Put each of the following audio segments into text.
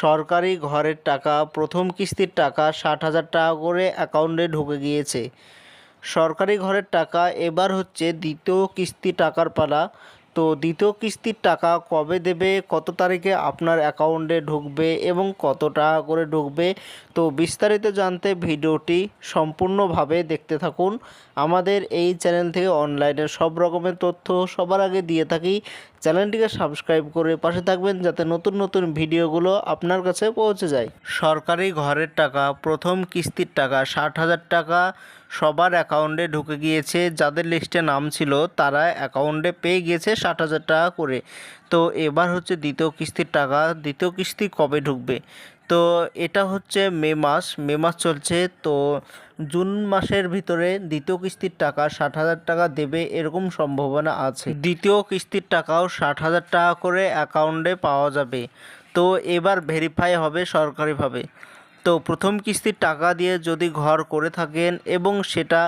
সরকারি ঘরের টাকা প্রথম কিস্তির টাকা ৬০,০০০ টাকা করে অ্যাকাউন্টে ঢুকে গিয়েছে। সরকারি ঘরের টাকা এবার হচ্ছে দ্বিতীয় কিস্তি টাকার পালা। তো দ্বিতীয় কিস্তির টাকা কবে দেবে, কত তারিখে আপনার অ্যাকাউন্টে ঢুকবে এবং কত টাকা করে ঢুকবে, তো বিস্তারিত জানতে ভিডিওটি সম্পূর্ণভাবে দেখতে থাকুন। আমাদের এই চ্যানেল থেকে অনলাইনের সব রকমের তথ্য সবার আগে দিয়ে থাকি। চ্যানেলটিকে সাবস্ক্রাইব করে পাশে থাকবেন যাতে নতুন নতুন ভিডিওগুলো আপনার কাছে পৌঁছে যায়। সরকারি ঘরের টাকা প্রথম কিস্তির টাকা ৬০,০০০ টাকা সবার অ্যাকাউন্টে ঢুকে গিয়েছে। যাদের লিস্টে নাম ছিল তারা অ্যাকাউন্টে পেয়ে গিয়েছে ৬০,০০০ টাকা করে। তো এবার হচ্ছে দ্বিতীয় কিস্তির টাকা। দ্বিতীয় কিস্তি কবে ঢুকবে, তো এটা হচ্ছে মে মাস চলছে। তো জুন মাসের ভিতরে দ্বিতীয় কিস্তির টাকা ৬০,০০০ টাকা দেবে এরকম সম্ভাবনা আছে। দ্বিতীয় কিস্তির টাকাও ৬০,০০০ টাকা করে অ্যাকাউন্টে পাওয়া যাবে। তো এবার ভেরিফাই হবে সরকারিভাবে। তো প্রথম কিস্তির টাকা দিয়ে যদি ঘর করে থাকেন এবং সেটা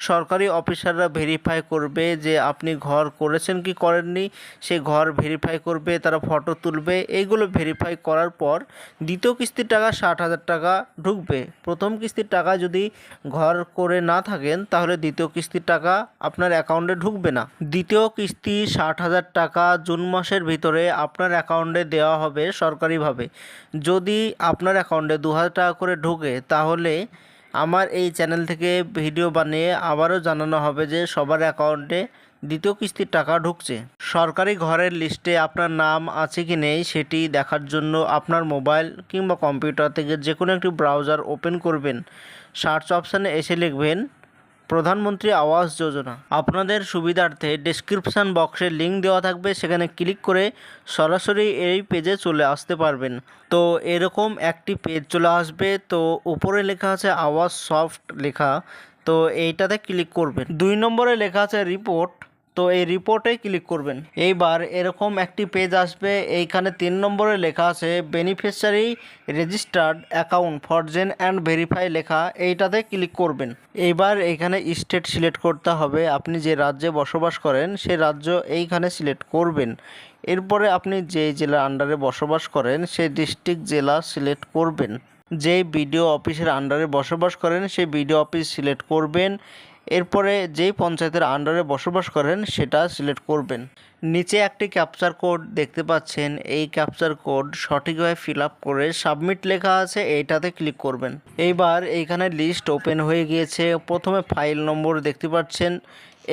সরকারি অফিসাররা ভেরিফাই করবে যে আপনি ঘর করেছেন কি করেননি, সে ঘর ভেরিফাই করবে, তারা ফটো তুলবে। এইগুলো ভেরিফাই করার পর দ্বিতীয় কিস্তির টাকা ৬০,০০০ টাকা ঢুকবে। প্রথম কিস্তির টাকা যদি ঘর করে না থাকেন তাহলে দ্বিতীয় কিস্তির টাকা আপনার অ্যাকাউন্টে ঢুকবে না। দ্বিতীয় কিস্তি ৬০,০০০ টাকা জুন মাসের ভিতরে আপনার অ্যাকাউন্টে দেওয়া হবে সরকারিভাবে। যদি আপনার অ্যাকাউন্টে ২,০০০ টাকা করে ঢোকে তাহলে আমার এই চ্যানেল থেকে ভিডিও বানিয়ে আবারও জানানো হবে যে সবার অ্যাকাউন্টে দ্বিতীয় কিস্তির টাকা ঢুকছে। সরকারি ঘরের লিস্টে আপনার নাম আছে কি নেই সেটি দেখার জন্য আপনার মোবাইল কিংবা কম্পিউটার থেকে যে কোনো একটি ব্রাউজার ওপেন করবেন। সার্চ অপশানে এসে লিখবেন প্রধানমন্ত্রী আবাস যোজনা। আপনাদের সুবিধার্থে ডেসক্রিপশান বক্সে লিঙ্ক দেওয়া থাকবে, সেখানে ক্লিক করে সরাসরি এই পেজে চলে আসতে পারবেন। তো এরকম একটি পেজ চলে আসবে। তো উপরে লেখা আছে আওয়াজ সফট লেখা, তো এইটাতে ক্লিক করবেন। ২ নম্বরে লেখা আছে রিপোর্ট, তো এই রিপোর্টে ক্লিক করবেন। এইবার এরকম একটি পেজ আসবে। এইখানে ৩ নম্বরে লেখা আছে beneficiary registered account for gen and verify লেখা, এইটাতে ক্লিক করবেন। এইবার এইখানে স্টেট সিলেক্ট করতে হবে। আপনি যে রাজ্যে বসবাস করেন সে রাজ্য এইখানে সিলেক্ট করবেন। এরপরে আপনি যে জেলার আন্ডারে বসবাস করেন সেই ডিস্ট্রিক্ট জেলা সিলেক্ট করবেন। যেই বিডিও অফিসের আন্ডারে বসবাস করেন সেই বিডিও অফিস সিলেক্ট করবেন। এরপরে যেই পঞ্চায়েতের আন্ডারে বসবাস করেন সেটা সিলেক্ট করবেন। নিচে একটি ক্যাপচার কোড দেখতে পাচ্ছেন, এই ক্যাপচার কোড সঠিকভাবে ফিল আপ করে সাবমিট লেখা আছে এইটাতে ক্লিক করবেন। এইবার এইখানে লিস্ট ওপেন হয়ে গিয়েছে। প্রথমে ফাইল নম্বর দেখতে পাচ্ছেন,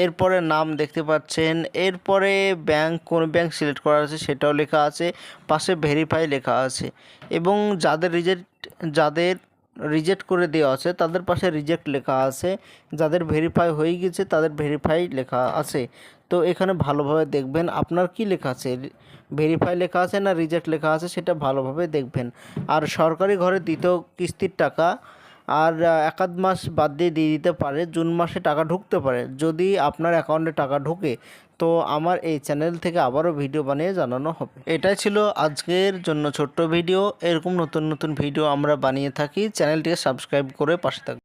এরপরে নাম দেখতে পাচ্ছেন, এরপরে ব্যাংক কোন ব্যাংক সিলেক্ট করা আছে সেটাও লেখা আছে, পাশে ভেরিফাই লেখা আছে এবং যাদের রিজেক্ট করে দেওয়া আছে তাদের পাশে রিজেক্ট লেখা আছে, যাদের ভেরিফাই হয়ে গেছে তাদের ভেরিফাই লেখা আছে। তো এখানে ভালোভাবে দেখবেন আপনার কি লেখা আছে, ভেরিফাই লেখা আছে না রিজেক্ট লেখা আছে সেটা ভালোভাবে দেখবেন। আর সরকারি ঘরে দ্বিতীয় কিস্তির টাকা আর এক আধ মাস বাদ দিয়ে দিতে পারে, জুন মাসে টাকা ঢুকতে পারে। যদি আপনার অ্যাকাউন্টে টাকা ঢোকে তো আমার এই চ্যানেল থেকে আবারও ভিডিও বানিয়ে জানানো হবে। এটাই ছিল আজকের জন্য ছোট্ট ভিডিও। এরকম নতুন নতুন ভিডিও আমরা বানিয়ে থাকি, চ্যানেলটিকে সাবস্ক্রাইব করে পাশে থাকুন।